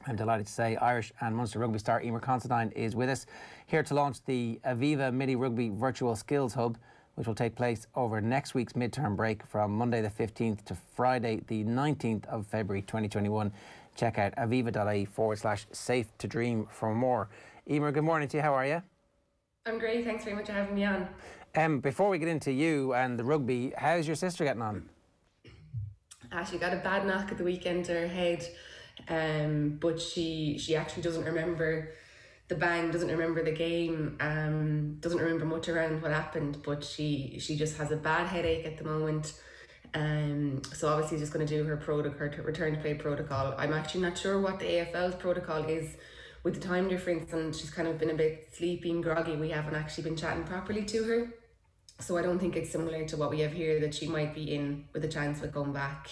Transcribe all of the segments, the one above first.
I'm delighted to say Irish and Munster Rugby star Eimear Considine is with us, here to launch the Aviva Midi Rugby Virtual Skills Hub, which will take place over next week's midterm break from Monday the 15th to Friday the 19th of February 2021. Check out aviva.ie/safe to dream for more. Eimear, good morning to you. How are you? I'm great. Thanks very much for having me on. Before we get into you and the rugby, how's your sister getting on? She got a bad knock at the weekend to her head. But she actually doesn't remember the bang, doesn't remember the game, doesn't remember much around what happened, but she just has a bad headache at the moment. So obviously just going to do her return to play protocol. I'm actually not sure what the AFL's protocol is with the time difference, and she's kind of been a bit sleepy and groggy. We haven't actually been chatting properly to her, so I don't think it's similar to what we have here, that she might be in with a chance of going back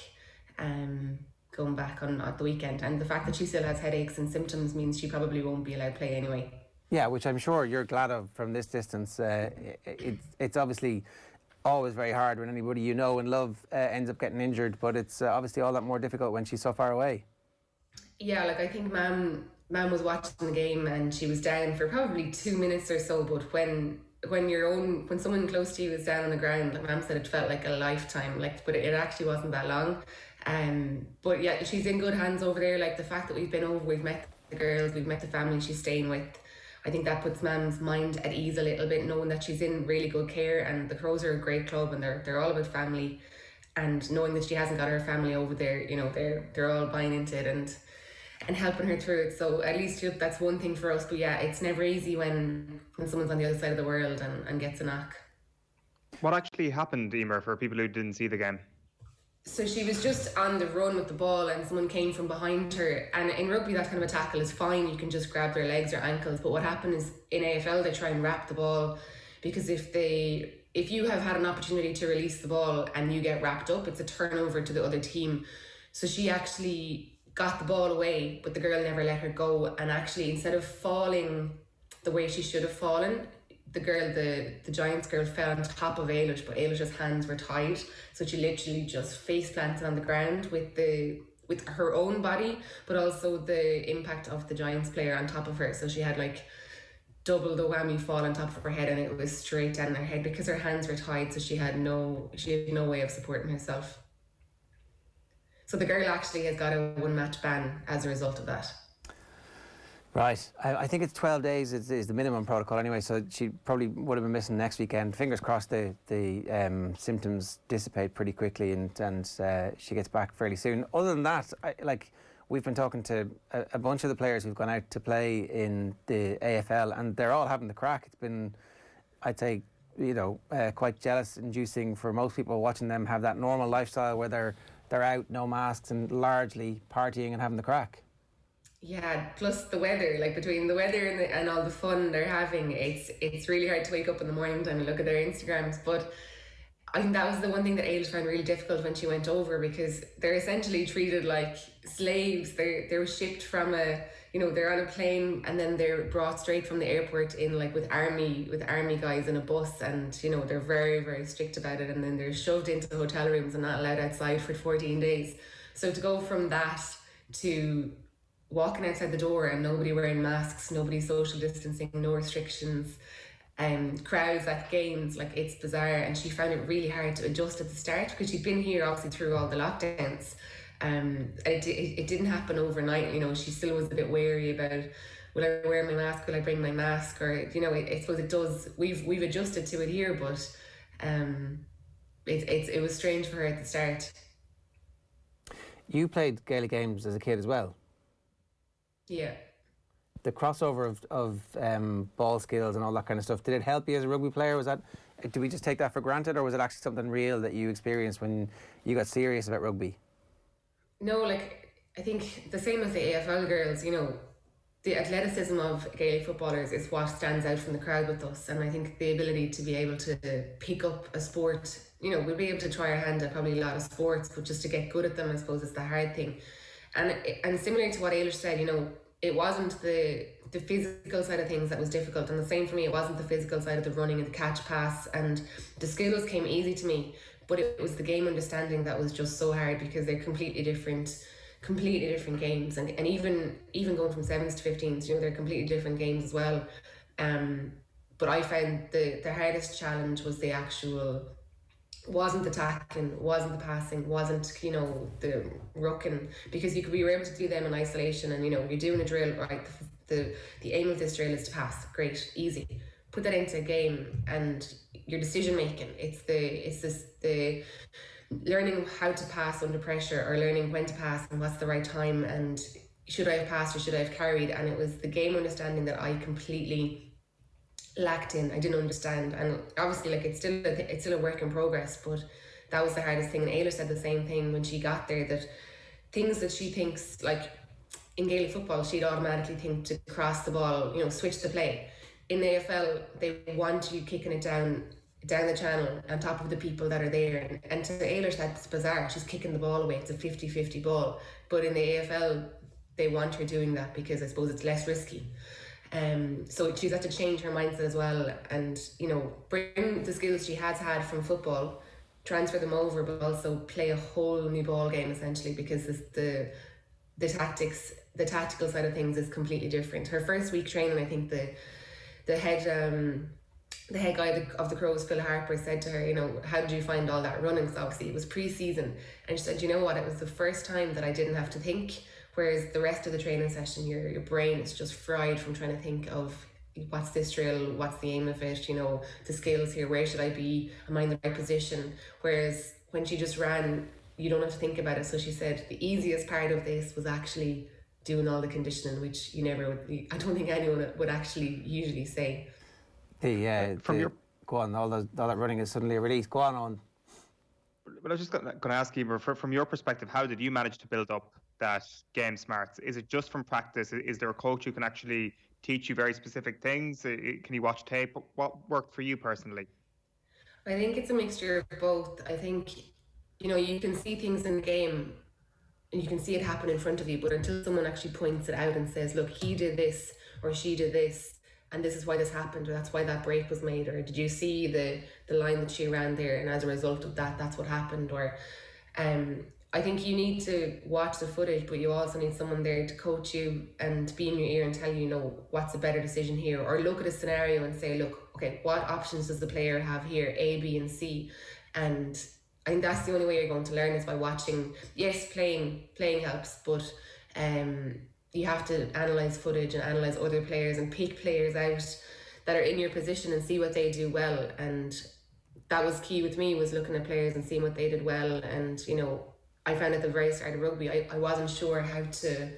on at the weekend. And the fact that she still has headaches and symptoms means she probably won't be allowed to play anyway. Yeah, which I'm sure you're glad of from this distance. It's obviously always very hard when anybody you know and love ends up getting injured, but it's obviously all that more difficult when she's so far away. Yeah, like I think Mam was watching the game and she was down for probably 2 minutes or so, but when someone close to you is down on the ground, like Mam said, it felt like a lifetime, but it actually wasn't that long. But yeah, she's in good hands over there. Like the fact that we've been over, we've met the girls, we've met the family she's staying with, I think that puts Mam's mind at ease a little bit, knowing that she's in really good care. And the Crows are a great club and they're all about family, and knowing that she hasn't got her family over there, you know, they're all buying into it and helping her through it. So at least that's one thing for us. But yeah, it's never easy when someone's on the other side of the world and gets a knock. What actually happened, Eimear, for people who didn't see the game? So she was just on the run with the ball and someone came from behind her. And in rugby, that kind of a tackle is fine. You can just grab their legs or ankles. But what happened is in AFL, they try and wrap the ball, because if you have had an opportunity to release the ball and you get wrapped up, it's a turnover to the other team. So she actually got the ball away, but the girl never let her go. And actually, instead of falling the way she should have fallen, the Giants girl fell on top of Eilish, but Eilish's hands were tied, so she literally just face planted on the ground with her own body, but also the impact of the Giants player on top of her. So she had like double the whammy fall on top of her head, and it was straight down her head because her hands were tied, so she had no way of supporting herself. So the girl actually has got a 1-match ban as a result of that. Right. I think it's 12 days is the minimum protocol anyway, so she probably would have been missing next weekend. Fingers crossed the symptoms dissipate pretty quickly and she gets back fairly soon. Other than that, we've been talking to a bunch of the players who've gone out to play in the AFL, and they're all having the crack. It's been, I'd say, quite jealous-inducing for most people watching them have that normal lifestyle where they're out, no masks, and largely partying and having the crack. Yeah, plus the weather, between the weather and all the fun they're having, it's really hard to wake up in the morning time and look at their Instagrams. But I think that was the one thing that Eilish found really difficult when she went over, because they're essentially treated like slaves. They're shipped from they're on a plane and then they're brought straight from the airport in with army guys in a bus, and they're very, very strict about it, and then they're shoved into the hotel rooms and not allowed outside for 14 days. So to go from that to walking outside the door and nobody wearing masks, nobody social distancing, no restrictions, crowds at games, it's bizarre. And she found it really hard to adjust at the start, because she'd been here obviously through all the lockdowns. It didn't happen overnight. She still was a bit wary about, will I wear my mask, will I bring my mask, or I suppose it does. We've adjusted to it here, but it was strange for her at the start. You played Gaelic games as a kid as well. Yeah. The crossover of ball skills and all that kind of stuff, did it help you as a rugby player? Do we just take that for granted, or was it actually something real that you experienced when you got serious about rugby? No, I think the same as the AFL girls, the athleticism of Gaelic footballers is what stands out from the crowd with us. And I think the ability to be able to pick up a sport, we'll be able to try our hand at probably a lot of sports, but just to get good at them, I suppose, is the hard thing. And similar to what Eilish said, it wasn't the physical side of things that was difficult. And the same for me, it wasn't the physical side of the running and the catch pass. And the skills came easy to me, but it was the game understanding that was just so hard, because they're completely different completely different games, and even going from 7s to 15s, you know, they're completely different games as well. But I found the hardest challenge was the actual, wasn't the tackling, wasn't the passing, wasn't, you know, the rucking, because we were able to do them in isolation, and you know, you're doing a drill, right? The aim of this drill is to pass, great, easy. Put that into a game, and your decision making, it's the learning how to pass under pressure, or learning when to pass and what's the right time, and should I have passed or should I have carried. And it was the game understanding that I completely lacked in. I didn't understand, and obviously, like, it's still a work in progress, but that was the hardest thing. And Ayla said the same thing when she got there, that things that she thinks, like in Gaelic football, she'd automatically think to cross the ball, you know, switch the play. In the AFL, they want you kicking it down the channel on top of the people that are there, and to Ayla, that's bizarre. She's kicking the ball away, it's a 50-50 ball, but in the AFL they want her doing that because I suppose it's less risky. So she's had to change her mindset as well, and you know, bring the skills she has had from football, transfer them over, but also play a whole new ball game essentially, because the tactical side of things is completely different. Her first week training, I think the head guy of the Crows, Phil Harper, said to her, you know, how did you find all that running? So obviously it was pre-season, and she said, you know what, it was the first time that I didn't have to think. Whereas the rest of the training session, your brain is just fried from trying to think of what's this drill, what's the aim of it, you know, the skills here, where should I be, am I in the right position? Whereas when she just ran, you don't have to think about it. So she said the easiest part of this was actually doing all the conditioning, which you never would, I don't think anyone would actually usually say. Go on, all that running is suddenly a release. Go on. But I was just going to ask you, from your perspective, how did you manage to build up that game smarts? Is it just from practice? Is there a coach who can actually teach you very specific things? Can you watch tape? What worked for you personally? I think it's a mixture of both. I think, you know, you can see things in the game and you can see it happen in front of you, but until someone actually points it out and says, look, he did this or she did this, and this is why this happened, or that's why that break was made, or did you see the line that she ran there, and as a result of that, that's what happened. Or I think you need to watch the footage, but you also need someone there to coach you and be in your ear and tell you, you know, what's a better decision here, or look at a scenario and say, look, okay, what options does the player have here, A, B, and C? And I think that's the only way you're going to learn, is by watching. Yes, playing helps, but you have to analyse footage and analyse other players and pick players out that are in your position and see what they do well. And that was key with me, was looking at players and seeing what they did well. And, you know, I found at the very start of rugby, I wasn't sure how to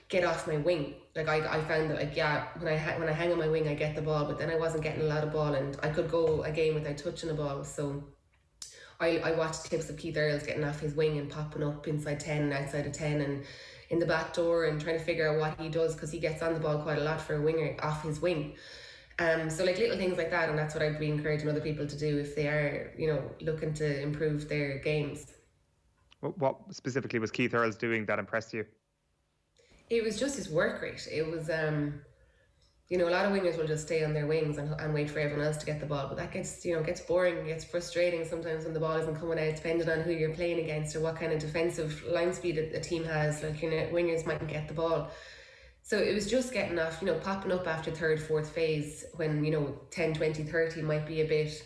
get off my wing. Like I found that, like, yeah, when I hang on my wing, I get the ball, but then I wasn't getting a lot of ball, and I could go a game without touching the ball. So I watched clips of Keith Earls getting off his wing and popping up inside 10, outside of 10, and in the back door, and trying to figure out what he does, because he gets on the ball quite a lot for a winger off his wing. So like little things like that, and that's what I'd be encouraging other people to do if they are, you know, looking to improve their games. What specifically was Keith Earls doing that impressed you? It was just his work rate. It was, you know, a lot of wingers will just stay on their wings and wait for everyone else to get the ball, but that gets boring, gets frustrating sometimes when the ball isn't coming out, depending on who you're playing against or what kind of defensive line speed a team has. Like, you know, wingers mightn't get the ball. So it was just getting off, you know, popping up after third, fourth phase when, you know, 10, 20, 30 might be a bit,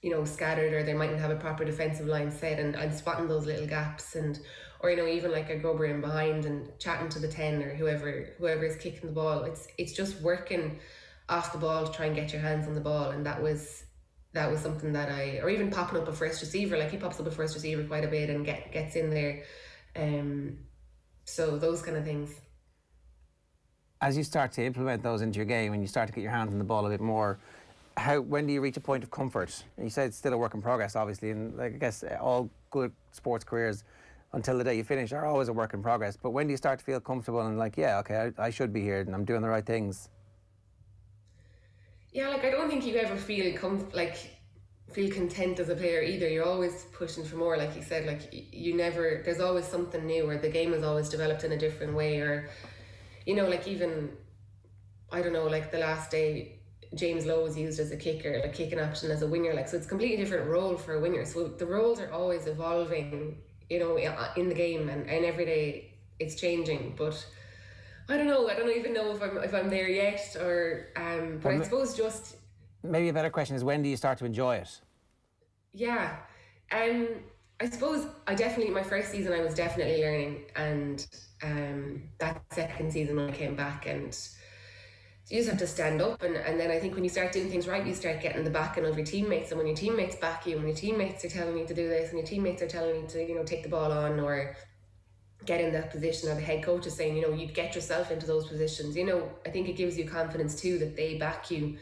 you know, scattered, or they mightn't have a proper defensive line set, and spotting those little gaps, and, or, you know, even like a grubber in behind and chatting to the 10 or whoever is kicking the ball. It's just working off the ball to try and get your hands on the ball, and that was something that or even popping up a first receiver. Like, he pops up a first receiver quite a bit and gets in there. So those kind of things. As you start to implement those into your game and you start to get your hands on the ball a bit more, when do you reach a point of comfort? And you said it's still a work in progress, obviously, and like, I guess all good sports careers until the day you finish are always a work in progress. But when do you start to feel comfortable and like, yeah, okay, I should be here and I'm doing the right things? Yeah, like, I don't think you ever feel content as a player either. You're always pushing for more, like you said. Like, there's always something new, or the game is always developed in a different way, or, you know, like, even, I don't know, like the last day James Lowe was used as a kicker, like kicking option as a winger, like, so it's a completely different role for a winger. So the roles are always evolving you know, in the game, and every day it's changing. But I don't know. I don't even know if I'm there yet, or but I suppose just maybe a better question is, when do you start to enjoy it? Yeah, I suppose my first season I was definitely learning, and that second season when I came back, and you just have to stand up, and then I think when you start doing things right, you start getting the backing of your teammates, and when your teammates back you, when your teammates are telling you to do this, and your teammates are telling you to, you know, take the ball on or get in that position, or the head coach is saying, you know, you get yourself into those positions, you know, I think it gives you confidence too that they back you,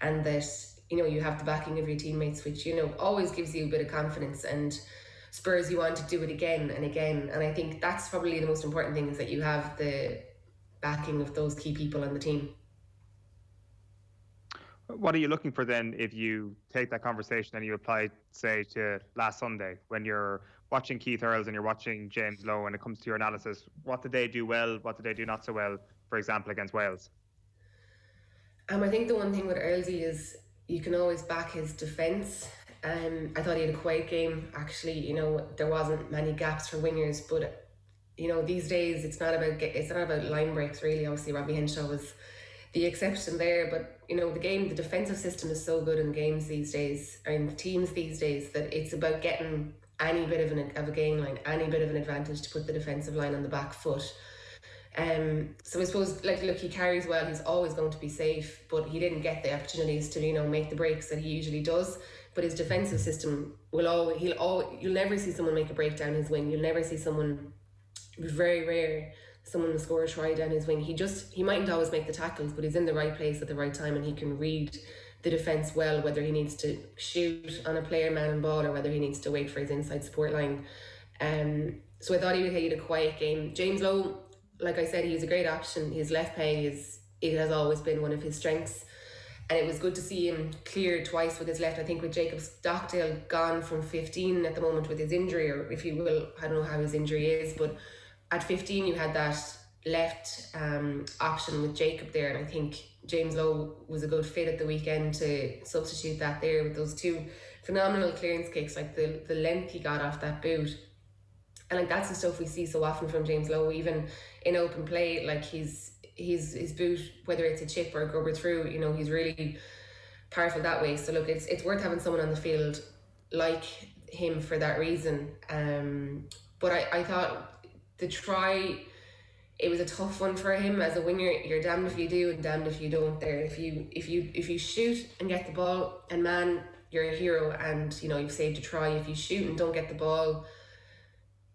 and that, you know, you have the backing of your teammates, which, you know, always gives you a bit of confidence and spurs you on to do it again and again. And I think that's probably the most important thing, is that you have the backing of those key people on the team. What are you looking for then if you take that conversation and you apply, say, to last Sunday when you're watching Keith Earls and you're watching James Lowe, and it comes to your analysis? What did they do well? What did they do not so well, for example, against Wales? I think the one thing with Earlsy is you can always back his defence. I thought he had a quiet game, actually. You know, there wasn't many gaps for wingers, but, you know, these days it's not about line breaks, really. Obviously, Robbie Henshaw was the exception there, but, you know, the defensive system is so good in games these days, or in teams these days, that it's about getting any bit of a gain line, any bit of an advantage to put the defensive line on the back foot. So I suppose, look, he carries well. He's always going to be safe, but he didn't get the opportunities to, you know, make the breaks that he usually does. But his defensive system you'll never see someone make a break down his wing. You'll never see someone. It's very rare someone will score a try down his wing. He mightn't always make the tackles, but he's in the right place at the right time, and he can read the defence well, whether he needs to shoot on a player, man and ball, or whether he needs to wait for his inside support line. So I thought he had a quiet game. James Lowe, like I said, he's a great option. His left peg has always been one of his strengths, and it was good to see him clear twice with his left. I think with Jacob Stockdale gone from 15 at the moment with his injury, or if you will, I don't know how his injury is, but at 15 you had that left option with Jacob there, and I think James Lowe was a good fit at the weekend to substitute that there with those two phenomenal clearance kicks, like the length he got off that boot. And like, that's the stuff we see so often from James Lowe, even in open play. Like, his boot, whether it's a chip or a grubber through, you know, he's really powerful that way. So look, it's worth having someone on the field like him for that reason. But I thought the try, it was a tough one for him as a winger. You're damned if you do and damned if you don't there. If you shoot and get the ball, and man, you're a hero, and, you know, you've saved a try. If you shoot and don't get the ball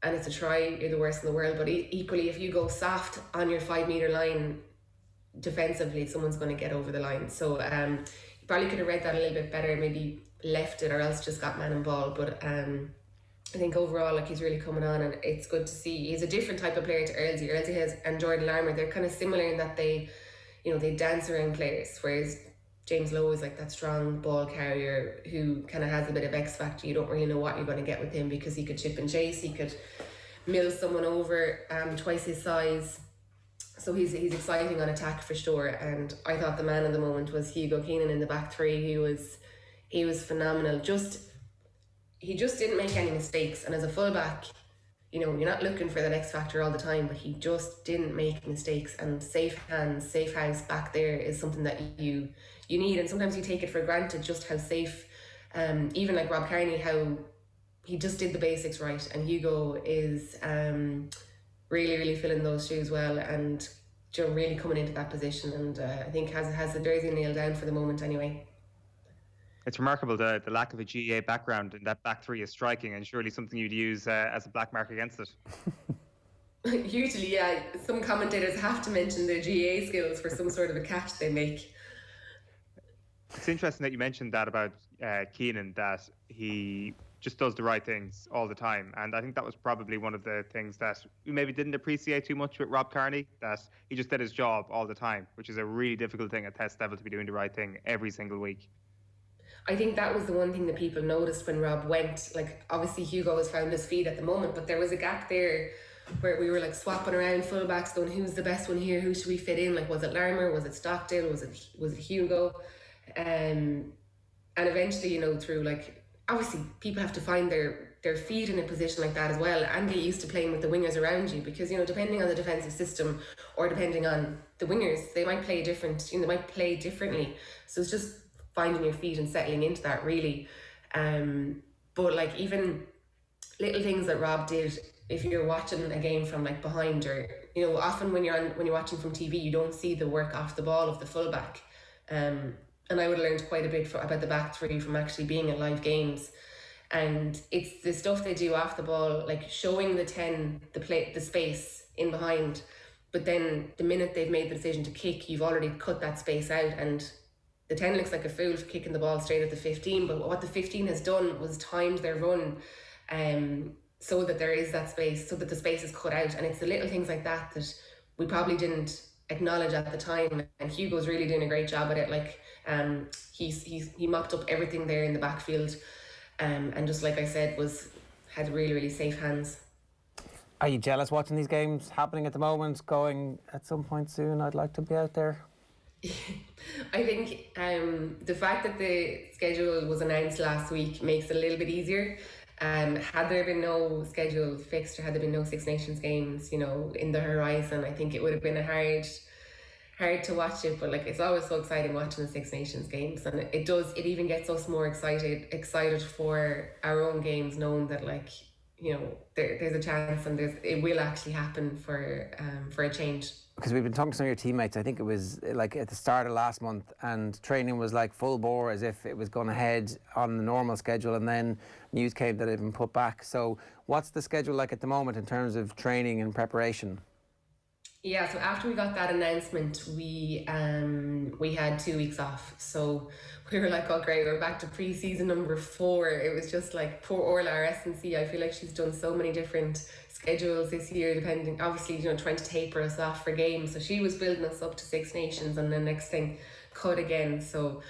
and it's a try, you're the worst in the world. But equally, if you go soft on your 5 metre line defensively, someone's going to get over the line. So you probably could have read that a little bit better, maybe left it, or else just got man and ball. But I think overall, like, he's really coming on, and it's good to see. He's a different type of player to Earlsy. Earlsy and Jordan Larmour, they're kind of similar in that they dance around players, whereas James Lowe is like that strong ball carrier who kind of has a bit of X factor. You don't really know what you're going to get with him, because he could chip and chase, he could mill someone over twice his size. So he's exciting on attack for sure. And I thought the man of the moment was Hugo Keenan in the back three. He was phenomenal. He just didn't make any mistakes. And as a fullback, you know, you're not looking for the X factor all the time, but he just didn't make mistakes. And safe hands, safe house back there is something that you need. And sometimes you take it for granted just how safe, even like Rob Kearney, how he just did the basics right. And Hugo is really, really filling those shoes well, and really coming into that position. And I think has the jersey nailed down for the moment anyway. It's remarkable the lack of a GAA background in that back three is striking, and surely something you'd use as a black mark against it. Usually, yeah. Some commentators have to mention their GAA skills for some sort of a catch they make. It's interesting that you mentioned that about Keenan, that he just does the right things all the time. And I think that was probably one of the things that we maybe didn't appreciate too much with Rob Kearney, that he just did his job all the time, which is a really difficult thing at test level, to be doing the right thing every single week. I think that was the one thing that people noticed when Rob went. Like, obviously Hugo has found his feet at the moment, but there was a gap there where we were like swapping around fullbacks, going, who's the best one here? Who should we fit in? Like, was it Larmour? Was it Stockdale? Was it Hugo? And eventually, you know, through, like, obviously people have to find their their feet in a position like that as well, and get used to playing with the wingers around you, because depending on the defensive system or depending on the wingers, they might play different. They might play differently. So it's just finding your feet and settling into that, really. But like, even little things that Rob did, if you're watching a game from like behind, or often when you're watching from TV, you don't see the work off the ball of the fullback. And I would have learned quite a bit about the back three from actually being at live games. And it's the stuff they do off the ball, like showing the 10 the space in behind, but then the minute they've made the decision to kick, you've already cut that space out, and the 10 looks like a fool for kicking the ball straight at the 15. But what the 15 has done was timed their run, so that there is that space, so that the space is cut out. And it's the little things like that that we probably didn't acknowledge at the time, and Hugo's really doing a great job at it. Like, he mopped up everything there in the backfield, and just like I said, had really, really safe hands. Are you jealous watching these games happening at the moment, going at some point soon I'd like to be out there? I think the fact that the schedule was announced last week makes it a little bit easier. Had there been no schedule fixed, or had there been no Six Nations games, in the horizon, I think it would have been hard to watch it. But like, it's always so exciting watching the Six Nations games, and it even gets us more excited for our own games, knowing that there's a chance, and it will actually happen for a change. Because we've been talking to some of your teammates, I think it was like at the start of last month, and training was like full bore, as if it was going ahead on the normal schedule, and then news came that it had been put back. So what's the schedule like at the moment in terms of training and preparation? Yeah, so after we got that announcement, we had 2 weeks off. So we were like, oh great, we're back to pre-season number 4. It was just like poor Orla, our S&C. I feel like she's done so many different schedules this year, depending, obviously, trying to taper us off for games. So she was building us up to Six Nations, and the next thing, cut again. So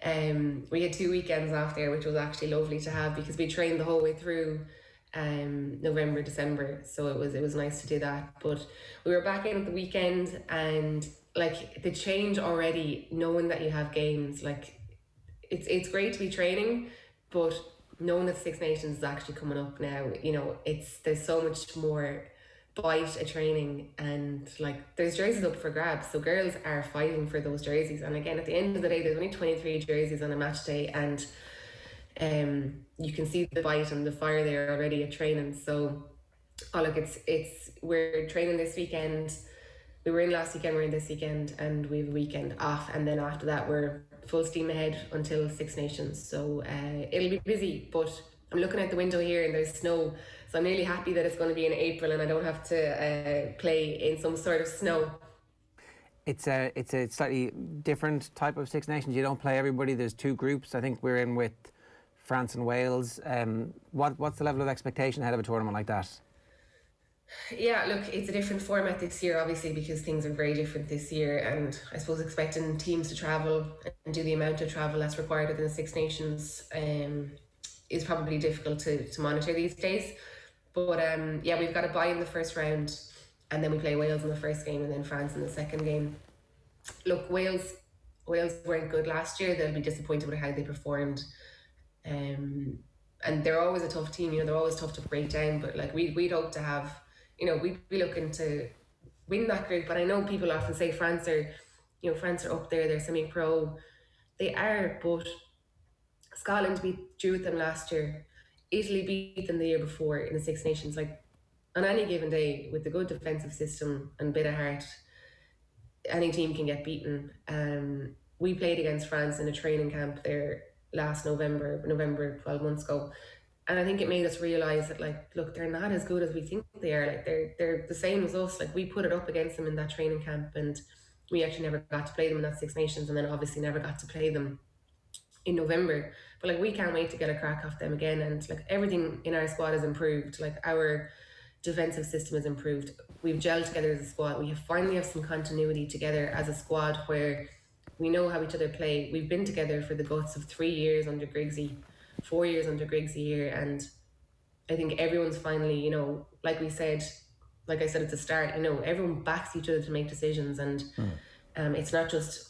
we had 2 weekends off there, which was actually lovely to have, because we trained the whole way through November, December, so it was nice to do that. But we were back in at the weekend, and like, the change already, knowing that you have games, like, it's great to be training, but knowing that Six Nations is actually coming up now, there's so much more bite at training, and like, there's jerseys up for grabs, so girls are fighting for those jerseys. And again, at the end of the day, there's only 23 jerseys on a match day, and you can see the bite and the fire there already at training. So we're training this weekend. We were in last weekend, we're in this weekend, and we have a weekend off, and then after that we're full steam ahead until Six Nations. So it'll be busy, but I'm looking out the window here and there's snow, so I'm really happy that it's going to be in April and I don't have to play in some sort of snow. It's a slightly different type of Six Nations. You don't play everybody. There's 2 groups. I think we're in with France and Wales. What's the level of expectation ahead of a tournament like that? Yeah, look, it's a different format this year, obviously, because things are very different this year, and I suppose expecting teams to travel and do the amount of travel that's required within the Six Nations is probably difficult to monitor these days. But yeah, we've got to bye in the first round, and then we play Wales in the first game and then France in the second game. Look, Wales weren't good last year. They'll be disappointed with how they performed. And they're always a tough team, they're always tough to break down, but like, we'd hope to have, we'd be looking to win that group. But I know people often say France are up there, they're semi-pro. They are, but Scotland drew with them last year. Italy beat them the year before in the Six Nations. Like, on any given day, with a good defensive system and a bit of heart, any team can get beaten. We played against France in a training camp there last November 12 months ago, and I think it made us realise that, like, look, they're not as good as we think they are. Like, they're the same as us. Like, we put it up against them in that training camp, and we actually never got to play them in that Six Nations, and then obviously never got to play them in November. But like, we can't wait to get a crack off them again. And like, everything in our squad has improved. Like, our defensive system has improved. We've gelled together as a squad. We finally have some continuity together as a squad, where we know how each other play. We've been together for the guts of 3 years under Griggsy, 4 years under Griggsy here, and I think everyone's finally, like I said at the start, everyone backs each other to make decisions, and it's not just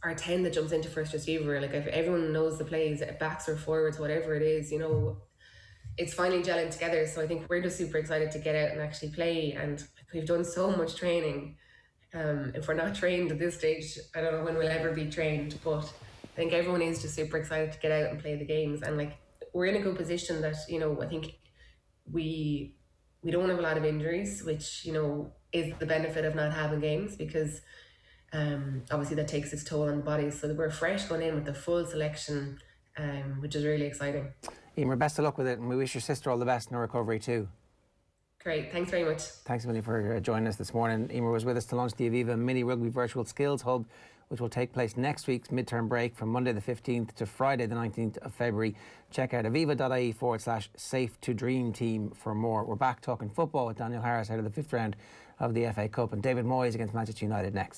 our 10 that jumps into first receiver. Like, if everyone knows the plays, backs or forwards, whatever it is, it's finally gelling together. So I think we're just super excited to get out and actually play. And we've done so much training. If we're not trained at this stage, I don't know when we'll ever be trained, but I think everyone is just super excited to get out and play the games. And like, we're in a good position that, you know, I think we don't have a lot of injuries, which, you know, is the benefit of not having games, because obviously that takes its toll on the body. So we're fresh going in with the full selection, which is really exciting. Eimear, best of luck with it, and we wish your sister all the best in her recovery too. Great, thanks very much. Thanks a million for joining us this morning. Eimear was with us to launch the Aviva Mini Rugby Virtual Skills Hub, which will take place next week's midterm break from Monday the 15th to Friday the 19th of February. Check out aviva.ie/safe to dream team for more. We're back talking football with Daniel Harris out of the 5th round of the FA Cup, and David Moyes against Manchester United next.